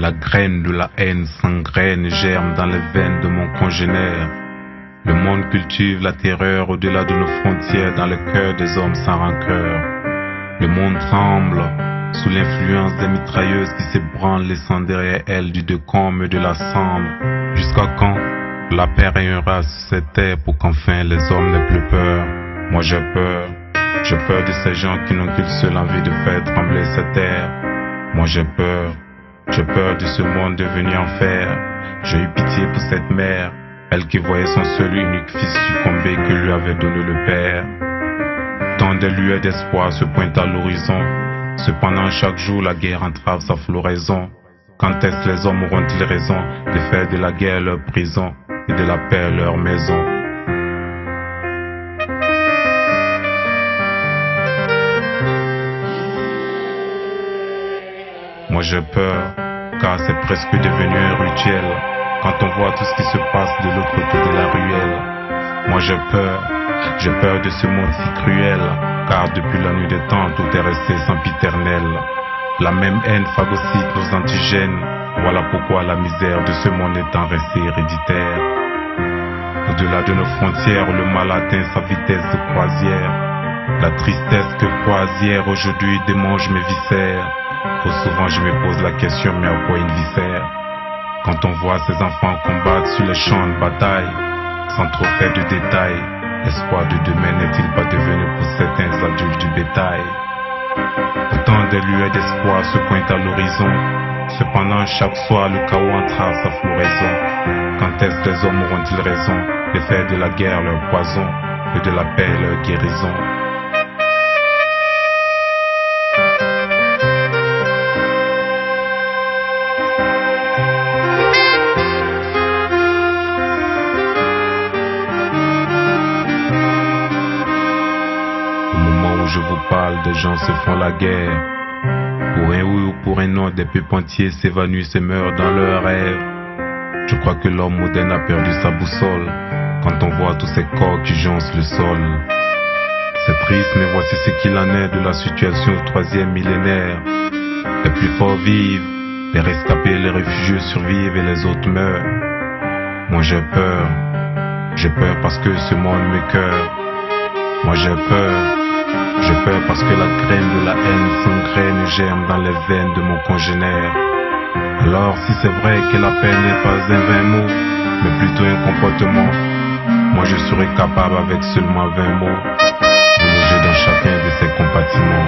La graine de la haine s'engraine et germe dans les veines de mon congénère. Le monde cultive la terreur au-delà de nos frontières dans le cœur des hommes sans rancœur. Le monde tremble sous l'influence des mitrailleuses qui s'ébranlent, laissant derrière elles du décombre et de la cendre. Jusqu'à quand la paix régnera sur cette terre pour qu'enfin les hommes n'aient plus peur? Moi j'ai peur de ces gens qui n'ont qu'une seule envie de faire trembler cette terre. Moi j'ai peur de ce monde devenu enfer. J'ai eu pitié pour cette mère, elle qui voyait son seul et unique fils succomber que lui avait donné le père. Tant de lueurs d'espoir se pointent à l'horizon. Cependant chaque jour la guerre entrave sa floraison. Quand est-ce les hommes auront-ils raison de faire de la guerre leur prison et de la paix leur maison? Moi j'ai peur, car c'est presque devenu un rituel quand on voit tout ce qui se passe de l'autre côté de la ruelle. Moi j'ai peur de ce monde si cruel, car depuis la nuit des temps tout est resté sempiternel. La même haine phagocyte nos antigènes, voilà pourquoi la misère de ce monde est en resté héréditaire. Au-delà de nos frontières, le mal atteint sa vitesse de croisière. La tristesse que croisière aujourd'hui démange mes viscères. Trop souvent je me pose la question, mais à quoi une viscère? Quand on voit ces enfants combattre sur les champs de bataille, sans trop faire de détails, l'espoir de demain n'est-il pas devenu pour certains adultes du bétail? Pourtant des lueurs d'espoir se pointent à l'horizon. Cependant chaque soir le chaos entrave sa floraison. Quand est-ce que les hommes auront-ils raison de faire de la guerre leur poison et de la paix leur guérison? Je vous parle, des gens se font la guerre. Pour un oui ou pour un non, des peuples entiers s'évanouissent et meurent dans leurs rêves. Je crois que l'homme moderne a perdu sa boussole quand on voit tous ces corps qui joncent le sol. C'est triste, mais voici ce qu'il en est de la situation au 3e millénaire. Les plus forts vivent, les rescapés, les réfugiés survivent et les autres meurent. Moi j'ai peur parce que ce monde m'écoeure. Moi j'ai peur parce que la graine de la haine s'engraine et germe dans les veines de mon congénère. Alors si c'est vrai que la paix n'est pas un vain mot, mais plutôt un comportement, moi je serais capable avec seulement 20 mots de loger dans chacun de ces compartiments.